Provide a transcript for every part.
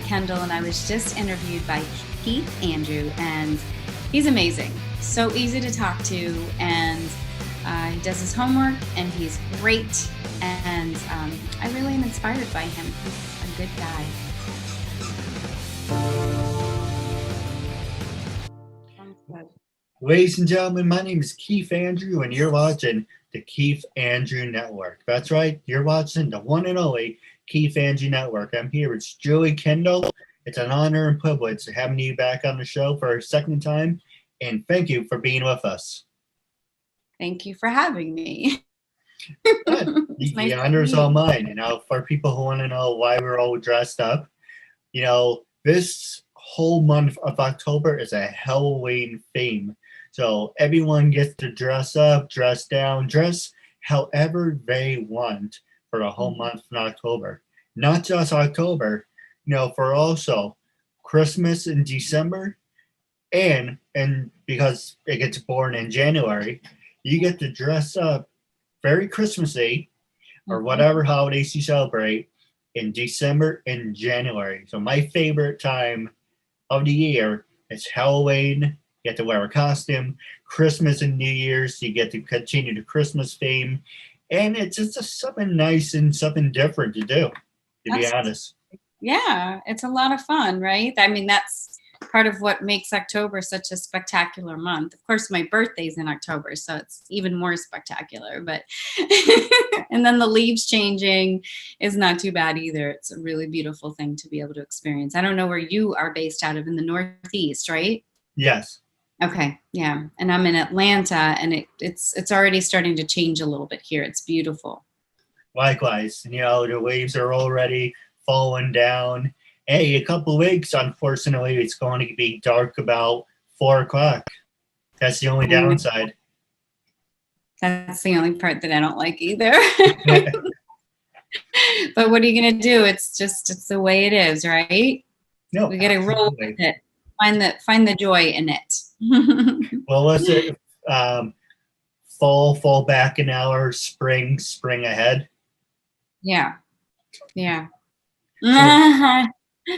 Kendall, and I was just interviewed by Keith Andrew, and he's amazing. So easy to talk to, and he does his homework, and he's great, and I really am inspired by him. He's a good guy. Ladies and gentlemen, my name is Keith Andrew, and you're watching the Keith Andrew Network. That's right, you're watching the one and only Keith Andrew Network. I'm here with Julie Kendall. It's an honor and privilege having you back on the show for a second time, and thank you for being with us. Thank you for having me. The honor is all mine. You know, for people who want to know why we're all dressed up, you know, this whole month of October is a Halloween theme. So everyone gets to dress up, dress down, dress however they want for the whole month in October. Not just October, you know, for also Christmas in December, and because it gets born in January, you get to dress up very Christmassy or whatever holidays you celebrate in December and January. So my favorite time of the year is Halloween. You get to wear a costume. Christmas and New Year's, you get to continue the Christmas theme. And it's just something nice and something different to do, to be honest. Yeah, it's a lot of fun, right? I mean, that's part of what makes October such a spectacular month. Of course, my birthday's in October, so it's even more spectacular. But and then the leaves changing is not too bad either. It's a really beautiful thing to be able to experience. I don't know where you are based out of, in the Northeast, right? Yes. Okay, yeah, and I'm in Atlanta, and it's already starting to change a little bit here. It's beautiful. Likewise, you know, the leaves are already falling down. Hey, a couple of weeks, unfortunately, it's going to be dark about 4 o'clock. That's the only downside. That's the only part that I don't like either. But what are you going to do? It's the way it is, right? No, we got to roll with it. Find the joy in it. Well, let's say fall back an hour, spring ahead. Yeah.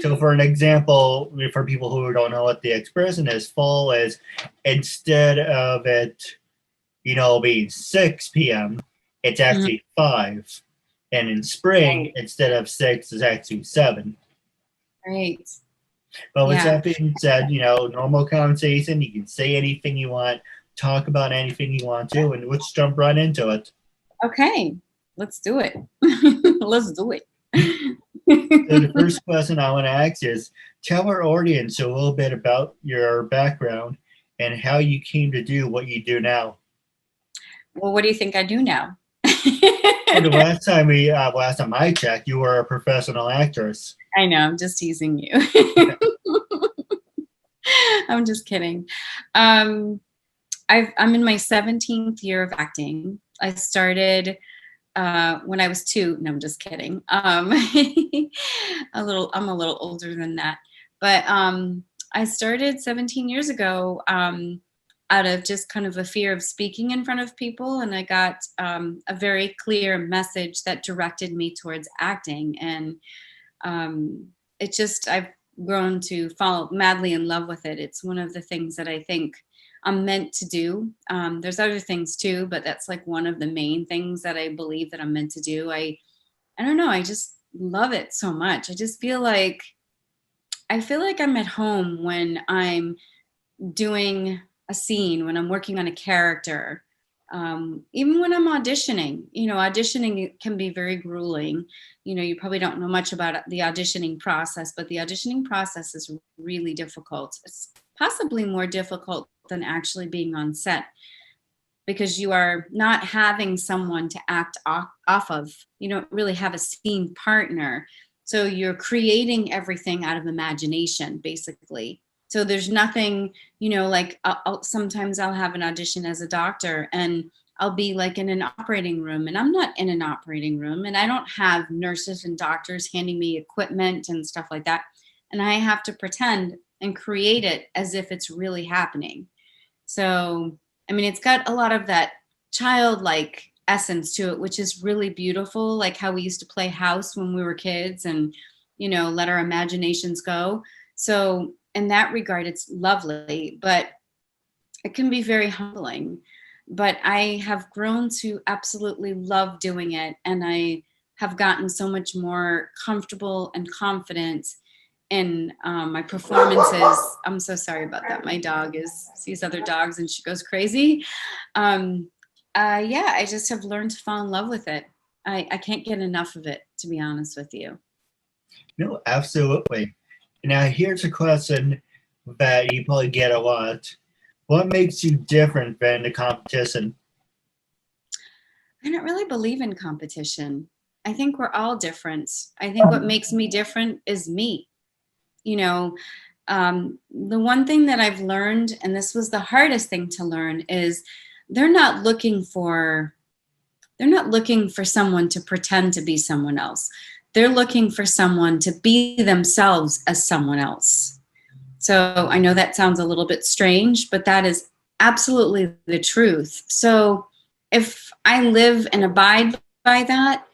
So for an example, for people who don't know what the expression is, fall is, instead of it, you know, being 6 p.m., it's actually 5. And in spring, instead of 6, it's actually 7. Right. But with that being said, you know, normal conversation, you can say anything you want, talk about anything you want to, and let's jump right into it. Okay, let's do it. Let's do it. So the first question I want to ask is, tell our audience a little bit about your background and how you came to do what you do now. Well, what do you think I do now? Well, the last time I checked, you were a professional actress. I know, I'm just teasing you. I'm just kidding. I'm in my 17th year of acting. I started when I was 2. No, I'm just kidding. I'm a little older than that. But I started 17 years ago out of just kind of a fear of speaking in front of people. And I got a very clear message that directed me towards acting. And I've grown to fall madly in love with it. It's one of the things that I think I'm meant to do. There's other things too, but that's like one of the main things that I believe that I'm meant to do. I don't know. I just love it so much. I feel like I'm at home when I'm doing a scene, when I'm working on a character, even when I'm auditioning. You know, auditioning can be very grueling. You know, you probably don't know much about the auditioning process, but the auditioning process is really difficult. It's possibly more difficult than actually being on set, because you are not having someone to act off of. You don't really have a scene partner. So you're creating everything out of imagination, basically. So there's nothing, you know, like sometimes I'll have an audition as a doctor, and I'll be like in an operating room, and I'm not in an operating room, and I don't have nurses and doctors handing me equipment and stuff like that. And I have to pretend and create it as if it's really happening. So, I mean, it's got a lot of that childlike essence to it, which is really beautiful. Like how we used to play house when we were kids, and let our imaginations go. So in that regard, it's lovely, but it can be very humbling. But I have grown to absolutely love doing it. And I have gotten so much more comfortable and confident in my performances. I'm so sorry about that. My dog sees other dogs and she goes crazy. Yeah, I just have learned to fall in love with it. I can't get enough of it, to be honest with you. No, absolutely. Now, here's a question that you probably get a lot. What makes you different than the competition? I don't really believe in competition. I think we're all different. I think what makes me different is me. The one thing that I've learned, and this was the hardest thing to learn, is they're not looking for someone to pretend to be someone else. They're looking for someone to be themselves as someone else. So I know that sounds a little bit strange, but that is absolutely the truth. So if I live and abide by that,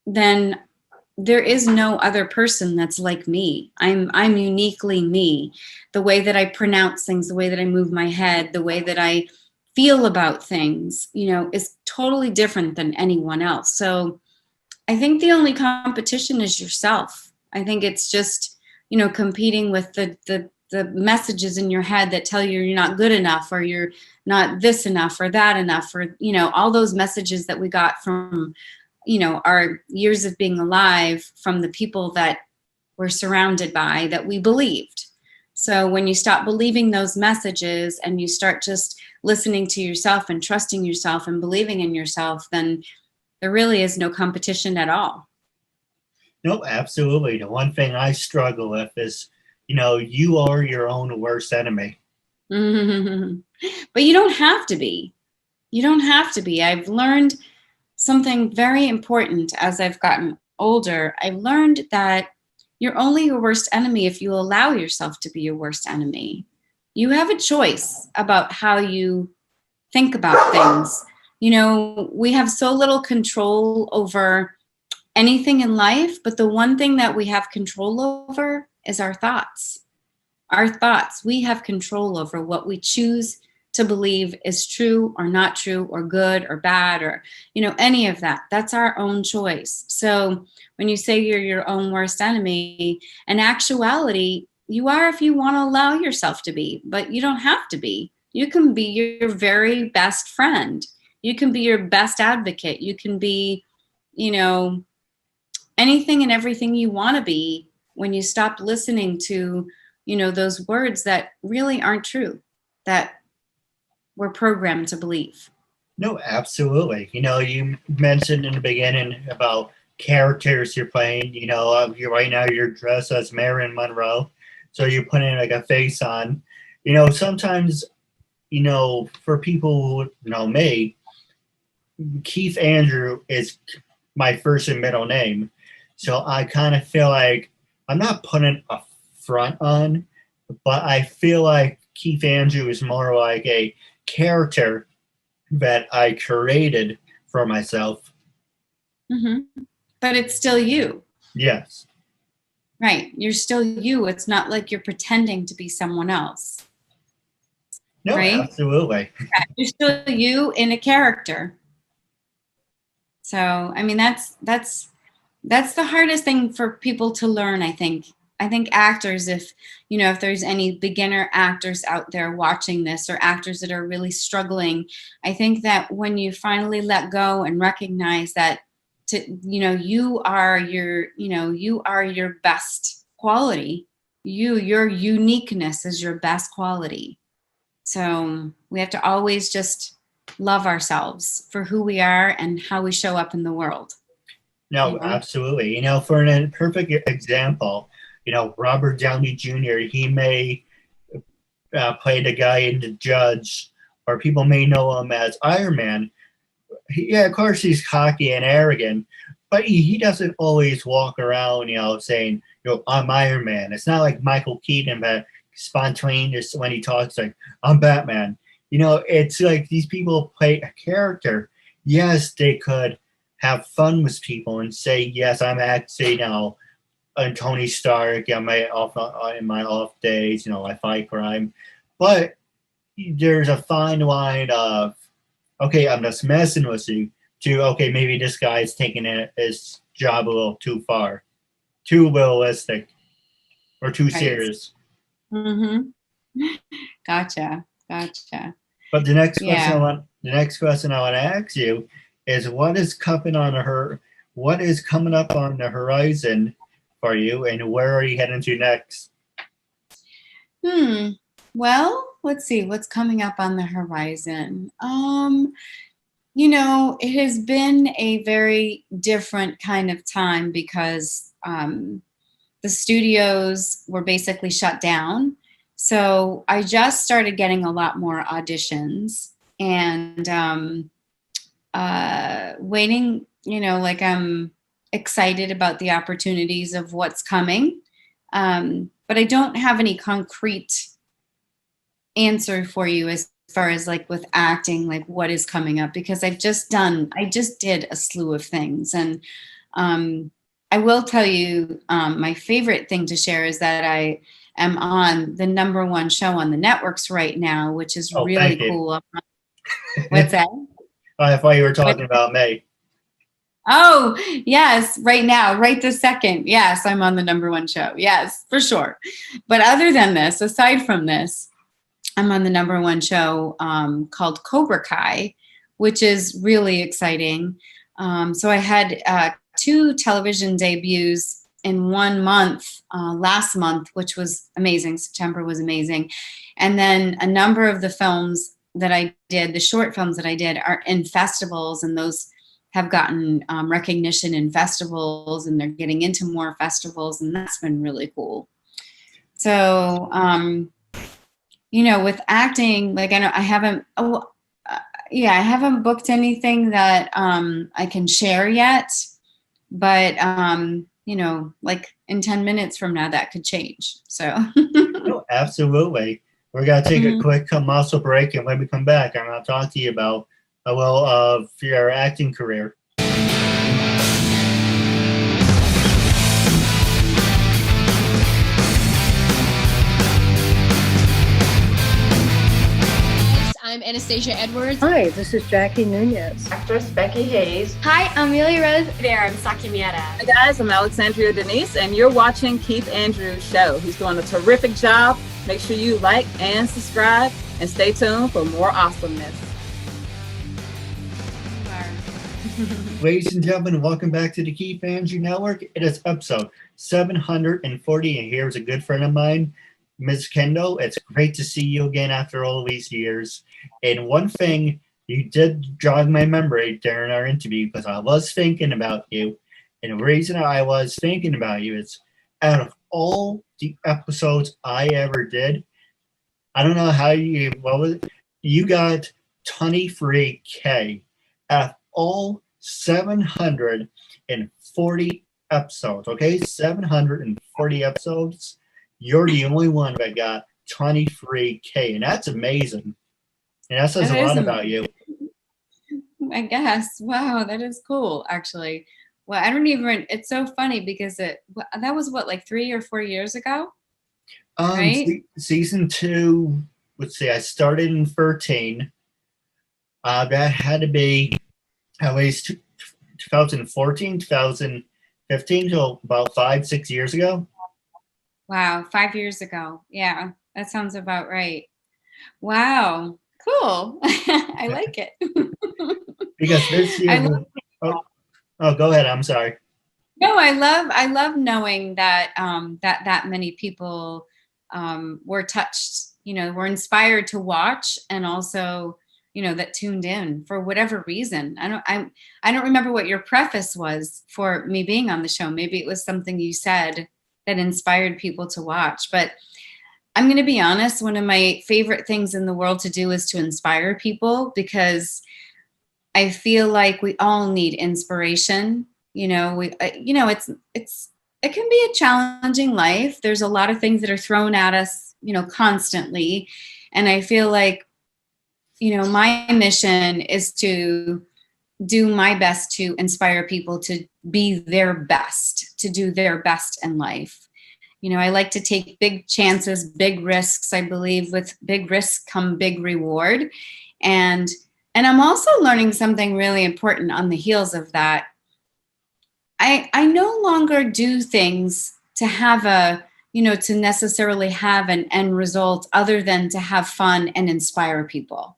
then there is no other person that's like me. I'm uniquely me. The way that I pronounce things, the way that I move my head, the way that I feel about things, is totally different than anyone else. So I think the only competition is yourself. I think it's just, competing with the messages in your head that tell you you're not good enough, or you're not this enough or that enough, or, all those messages that we got from, our years of being alive, from the people that we're surrounded by, that we believed. So when you stop believing those messages and you start just listening to yourself and trusting yourself and believing in yourself, then there really is no competition at all. No, absolutely. The one thing I struggle with is, you are your own worst enemy. But you don't have to be. You don't have to be. I've learned something very important as I've gotten older. I've learned that you're only your worst enemy if you allow yourself to be your worst enemy. You have a choice about how you think about things. We have so little control over anything in life, but the one thing that we have control over is our thoughts. Our thoughts, we have control over what we choose to believe is true or not true, or good or bad, or, any of that. That's our own choice. So when you say you're your own worst enemy, in actuality, you are if you want to allow yourself to be, but you don't have to be. You can be your very best friend. You can be your best advocate. You can be, anything and everything you want to be when you stop listening to, those words that really aren't true, that we're programmed to believe. No, absolutely. You mentioned in the beginning about characters you're playing. Right now you're dressed as Marilyn Monroe, so you're putting like a face on. Sometimes, for people who know me, Keith Andrew is my first and middle name. So I kind of feel like I'm not putting a front on, but I feel like Keith Andrew is more like a character that I created for myself. Mm-hmm. But it's still you. Yes. Right. You're still you. It's not like you're pretending to be someone else. No, right? Absolutely. You're still you in a character. So, I mean, that's the hardest thing for people to learn, I think. I think actors, if there's any beginner actors out there watching this, or actors that are really struggling, I think that when you finally let go and recognize that, you are your best quality. Your uniqueness is your best quality. So we have to always just love ourselves for who we are and how we show up in the world. No, absolutely. For a perfect example, Robert Downey Jr., he may play the guy in The Judge, or people may know him as Iron Man. Of course, he's cocky and arrogant, but he doesn't always walk around, saying, I'm Iron Man. It's not like Michael Keaton, that spontaneous when he talks, like, I'm Batman. It's like these people play a character. Yes, they could have fun with people and say, yes, I'm actually, Tony Stark in my off days. I fight crime, but there's a fine line of, okay, I'm just messing with you, to, okay, maybe this guy's taking his job a little too far, too realistic, or too serious. Mm-hmm. Gotcha. But the next Yeah. question I want to ask you is, what is coming up on the horizon for you, and where are you heading to next? Well, let's see what's coming up on the horizon. It has been a very different kind of time because the studios were basically shut down. So I just started getting a lot more auditions and waiting, like I'm excited about the opportunities of what's coming. But I don't have any concrete answer for you as far as like with acting, like what is coming up, because I just did a slew of things. And I will tell you, my favorite thing to share is that I am on the #1 show on the networks right now, which is really cool. What's that? I thought you were talking about me. Oh, yes, right now, right this second. Yes, I'm on the #1 show. Yes, for sure. But other than this, aside from this, I'm on the #1 show called Cobra Kai, which is really exciting. So I had 2 television debuts in 1 month, last month, which was amazing. September was amazing. And then a number of the films that I did, the short films that I did, are in festivals, and those have gotten recognition in festivals, and they're getting into more festivals, and that's been really cool. So, with acting, like I haven't booked anything that I can share yet, but like in 10 minutes from now, that could change. So. No, absolutely. We're going to take a quick commercial break, and when we come back, I'm going to talk to you about your acting career. I'm Anastasia Edwards. Hi, this is Jackie Nunez. Actress Becky Hayes. Hi, I'm Lily Rose. Hey there, I'm Saki Mieta. Hi guys, I'm Alexandria Denise, and you're watching Keith Andrews' show. He's doing a terrific job. Make sure you like and subscribe, and stay tuned for more awesomeness. Ladies and gentlemen, welcome back to the Keith Andrews Network. It is episode 740, and here's a good friend of mine, Ms. Kendall. It's great to see you again after all these years. And one thing, you did jog my memory during our interview, because I was thinking about you. And the reason I was thinking about you is, out of all the episodes I ever did, I don't know how you got 23K out of all 740 episodes. Okay, 740 episodes. You're the only one that got 23K, and that's amazing. And that says a lot about you. I guess. Wow, that is cool, actually. Well, it's so funny because that was like 3 or 4 years ago, right? Season 2, let's see, I started in 13. That had to be at least 2014, 2015, so about 5-6 years ago. Wow, 5 years ago. Yeah, that sounds about right. Wow, cool. I like it. Because this year, go ahead. I'm sorry. No, I love knowing that that many people were touched. Were inspired to watch, and also that tuned in for whatever reason. I don't remember what your preface was for me being on the show. Maybe it was something you said that inspired people to watch. But I'm going to be honest, one of my favorite things in the world to do is to inspire people, because I feel like we all need inspiration. It can be a challenging life. There's a lot of things that are thrown at us, constantly. And I feel like, my mission is to do my best to inspire people to be their best, to do their best in life. I like to take big chances, big risks. I believe with big risks come big reward. And I'm also learning something really important on the heels of that. I no longer do things to have to necessarily have an end result other than to have fun and inspire people.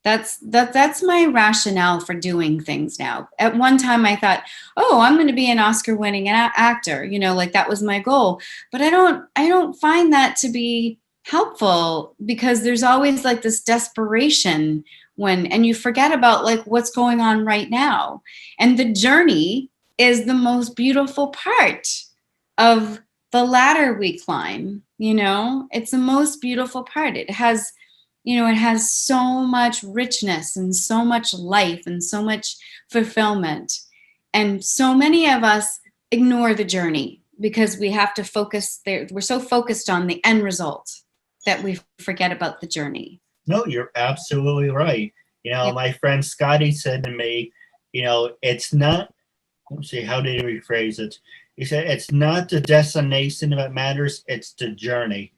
That's my rationale for doing things now. At one time I thought, oh, I'm going to be an Oscar-winning actor, like that was my goal. But I don't find that to be helpful, because there's always like this desperation and you forget about like what's going on right now. And the journey is the most beautiful part of the ladder we climb. It's the most beautiful part. It has so much richness and so much life and so much fulfillment. And so many of us ignore the journey because we have to focus there. We're so focused on the end result that we forget about the journey. No, you're absolutely right. Yep. My friend Scotty said to me, it's not, let's see, how did he rephrase it? He said, it's not the destination that matters, it's the journey.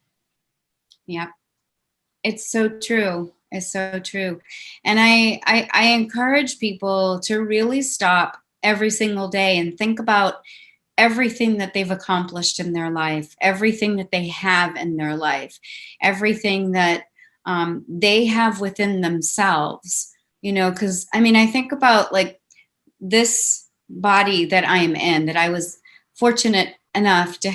Yeah. It's so true. It's so true. And I encourage people to really stop every single day and think about everything that they've accomplished in their life, everything that they have in their life, everything that they have within themselves, because I think about like this body that I am in, that I was fortunate enough to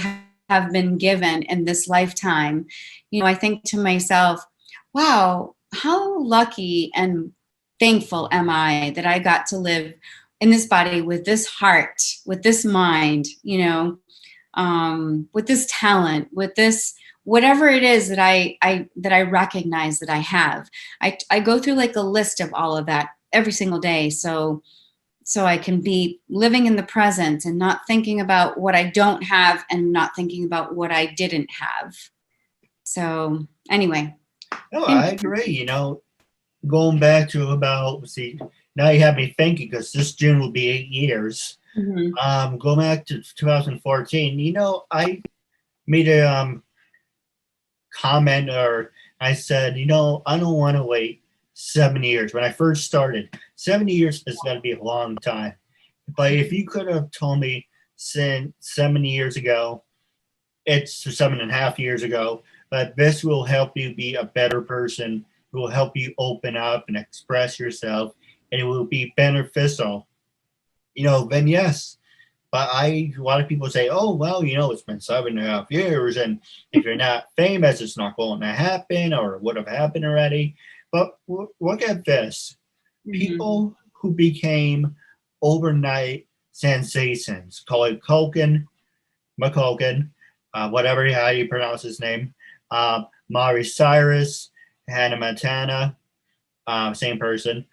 have been given in this lifetime. I think to myself, wow, how lucky and thankful am I that I got to live in this body with this heart, with this mind, with this talent, with this, whatever it is that I recognize that I have. I go through like a list of all of that every single day. So I can be living in the present and not thinking about what I don't have and not thinking about what I didn't have. So anyway. No, I agree. Going back to now you have me thinking, because this June will be 8 years. Mm-hmm. Going back to 2014, I made a comment, or I said, I don't want to wait 7 years. When I first started, 7 years is going to be a long time. But if you could have told me since 7 years ago, it's 7.5 years ago, but this will help you be a better person. It will help you open up and express yourself, and it will be beneficial. Then yes. But a lot of people say, oh, well, it's been 7.5 years, and if you're not famous, it's not going to happen, or it would have happened already. But look at this. Mm-hmm. People who became overnight sensations, call it McCulkin, whatever how you pronounce his name, Miley Cyrus, Hannah Montana, same person,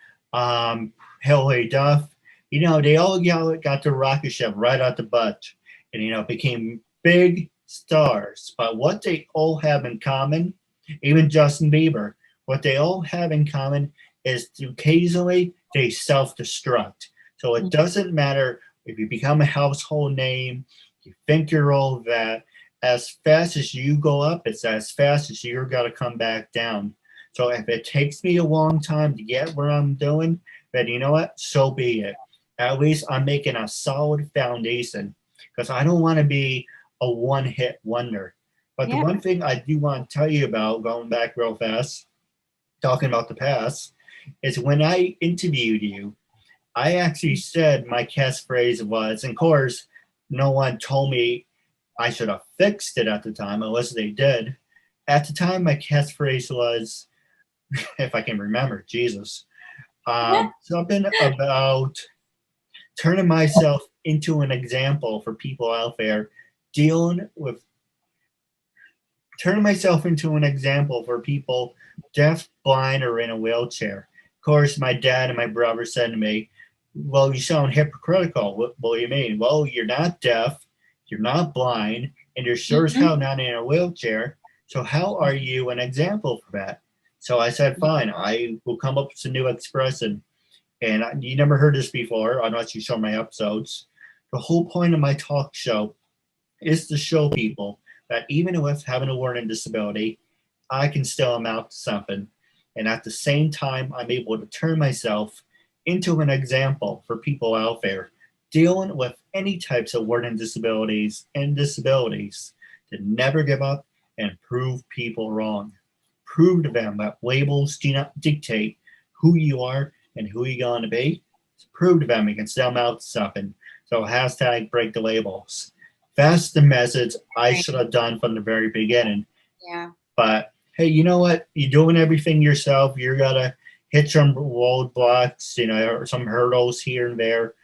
Hilary Duff, they all got the rocket ship right out the butt and, became big stars. But what they all have in common, even Justin Bieber, what they all have in common is occasionally they self-destruct. So it doesn't matter if you become a household name, you think you're all that, as fast as you go up, it's as fast as you're got to come back down. So if it takes me a long time to get where I'm doing, then you know what? So be it. At least I'm making a solid foundation, because I don't want to be a one-hit wonder. But the one thing I do want to tell you about, going back real fast, talking about the past, is when I interviewed you, I actually said my catchphrase was, and of course, no one told me I should have fixed it at the time, unless they did. At the time, my catchphrase was, if I can remember, Jesus, something about turning myself into an example for people out there, turning myself into an example for people deaf, blind, or in a wheelchair. Of course, my dad and my brother said to me, well, you sound hypocritical. What do you mean? Well, you're not deaf, you're not blind, and you're sure as hell not in a wheelchair. So how are you an example for that? So I said, fine, I will come up with a new expression. And you never heard this before, unless you saw my episodes. The whole point of my talk show is to show people that even with having a learning disability, I can still amount to something. And at the same time, I'm able to turn myself into an example for people out there dealing with any types of learning disabilities and disabilities to never give up and prove people wrong. Prove to them that labels do not dictate who you are and who you're going to be. Prove to them you can still amount to something. So hashtag break the labels. That's the message I should have done from the very beginning. Yeah. But hey, you know what? You're doing everything yourself. You're gonna hit some roadblocks, or some hurdles here and there.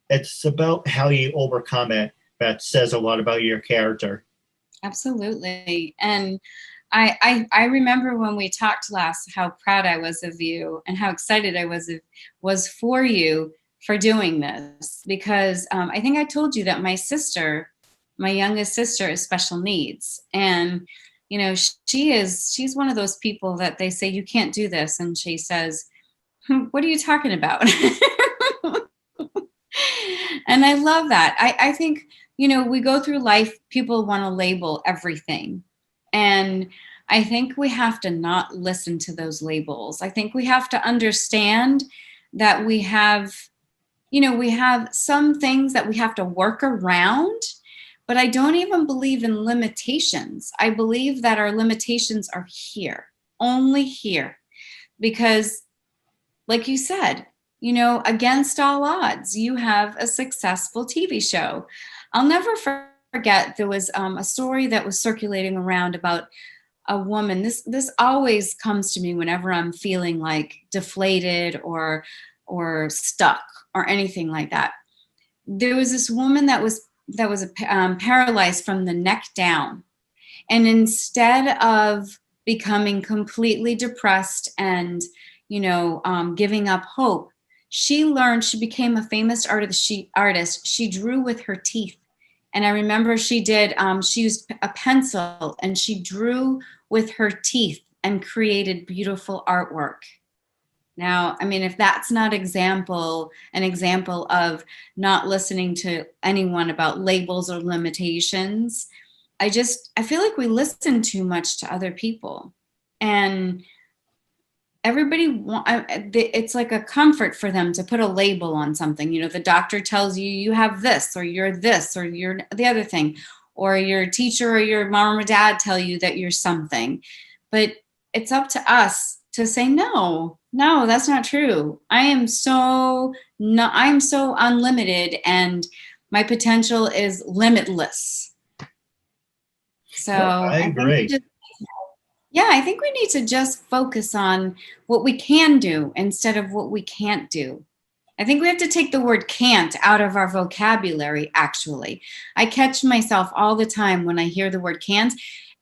It's about how you overcome it that says a lot about your character. Absolutely. And I remember when we talked last how proud I was of you and how excited I was for you for doing this, because I think I told you that my youngest sister is special needs, and she's one of those people that they say you can't do this, and she says, what are you talking about? And I love that. I think we go through life, people want to label everything, and I think we have to not listen to those labels. I think we have to understand that we have some things that we have to work around, but I don't even believe in limitations. I believe that our limitations are here, only here, because like you said, against all odds, you have a successful TV show. I'll never forget, there was a story that was circulating around about a woman. This always comes to me whenever I'm feeling like deflated or stuck or anything like that. There was this woman that was paralyzed from the neck down, and instead of becoming completely depressed and giving up hope, she became a famous artist. She drew with her teeth. And I remember she used a pencil and she drew with her teeth and created beautiful artwork. Now, I mean, if that's not an example of not listening to anyone about labels or limitations, I feel like we listen too much to other people. And it's like a comfort for them to put a label on something. The doctor tells you have this, or you're this, or you're the other thing, or your teacher or your mom or dad tell you that you're something. But it's up to us to say, no, that's not true. I am so unlimited, and my potential is limitless. So I agree. I think we need to just focus on what we can do instead of what we can't do. I think we have to take the word can't out of our vocabulary, actually. I catch myself all the time when I hear the word can't.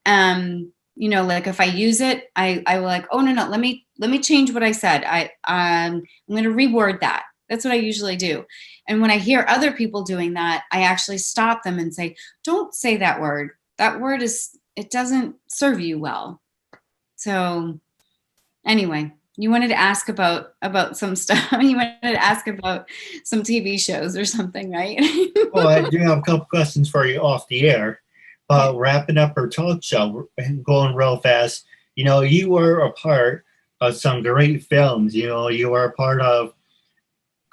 Like if I use it, I will like, oh, no, let me change what I said. I'm going to reword that. That's what I usually do. And when I hear other people doing that, I actually stop them and say, don't say that word. That word it doesn't serve you well. So anyway, you wanted to ask about some stuff. You wanted to ask about some TV shows or something, right? Well, I do have a couple questions for you off the air. Wrapping up our talk show and going real fast, you were a part of some great films. You were a part of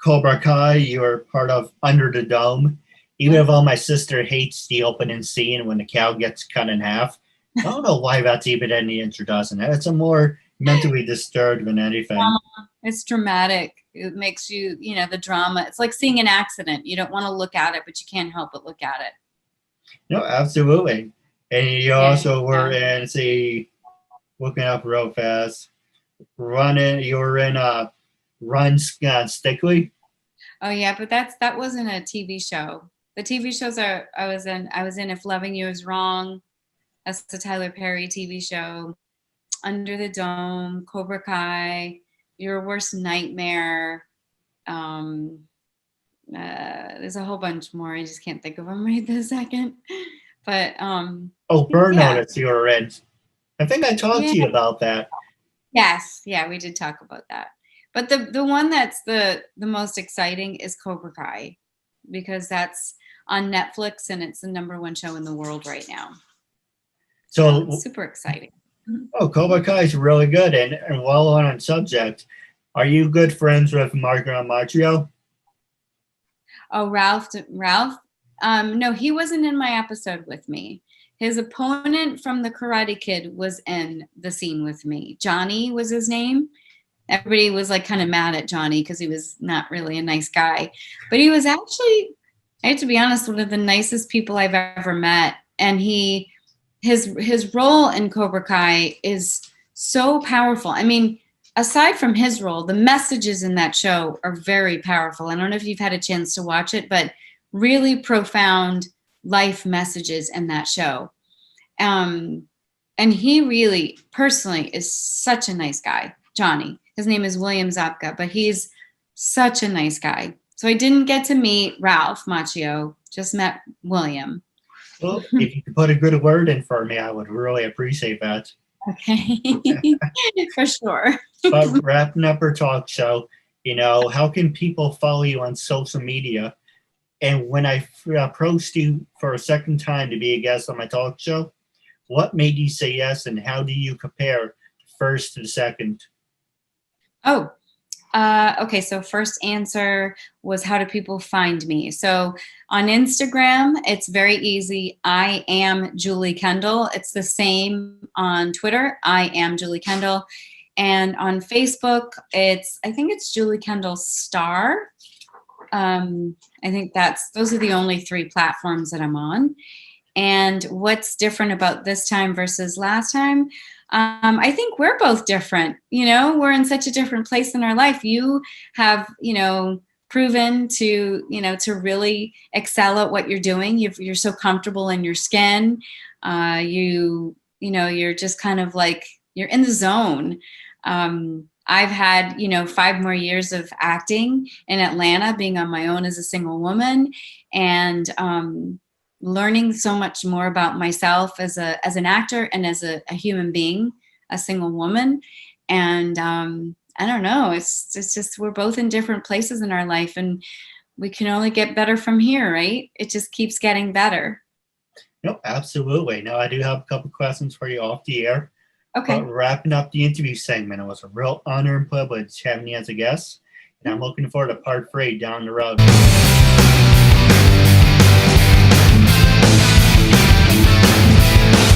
Cobra Kai. You were part of Under the Dome. Even though my sister hates the opening scene when the cow gets cut in half. I don't know why that's even in the introduction. It's a more mentally disturbed than anything. It's dramatic. It makes you, the drama. It's like seeing an accident. You don't want to look at it, but you can't help but look at it. No, absolutely. And you also were in, looking up real fast, you were in Run Stickly. Oh yeah, but that wasn't a TV show. The TV shows I was in If Loving You Is Wrong. That's the Tyler Perry TV show. Under the Dome, Cobra Kai, Your Worst Nightmare. There's a whole bunch more. I just can't think of them right this second. But Burn Notice you were in. I think I talked to you about that. Yes, we did talk about that. But the one that's the most exciting is Cobra Kai, because that's on Netflix, and it's the #1 show in the world right now. So It's super exciting. oh, Cobra Kai is really good. And while on subject, are you good friends with Margaret Macchio? Oh, Ralph. No, he wasn't in my episode with me. His opponent from the Karate Kid was in the scene with me. Johnny was his name. Everybody was like kind of mad at Johnny because he was not really a nice guy. But he was actually, I have to be honest, one of the nicest people I've ever met. And his role in Cobra Kai is so powerful. I mean, aside from his role, the messages in that show are very powerful. I don't know if you've had a chance to watch it, but really profound life messages in that show. And he really, personally, is such a nice guy, Johnny. His name is William Zabka, but he's such a nice guy. So I didn't get to meet Ralph Macchio, just met William. Well, if you could put a good word in for me, I would really appreciate that. Okay, for sure. But wrapping up our talk show, how can people follow you on social media? And when I approached you for a second time to be a guest on my talk show, what made you say yes, and how do you compare the first to the second? Oh, okay. So first answer was, how do people find me? So on Instagram, it's very easy. I am Julie Kendall. It's the same on Twitter. I am Julie Kendall. And on Facebook, I think it's Julie Kendall Star. I think those are the only 3 platforms that I'm on. And what's different about this time versus last time? I think we're both different. We're in such a different place in our life. You have, proven to really excel at what you're doing. You're so comfortable in your skin. You're just kind of like, you're in the zone. I've had, 5 more years of acting in Atlanta, being on my own as a single woman, and learning so much more about myself as an actor and as a human being, a single woman. And I don't know, it's just, we're both in different places in our life, and we can only get better from here, right? It just keeps getting better. No, absolutely. Now, I do have a couple questions for you off the air. Okay. But wrapping up the interview segment, it was a real honor and privilege having you as a guest, and I'm looking forward to part 3 down the road.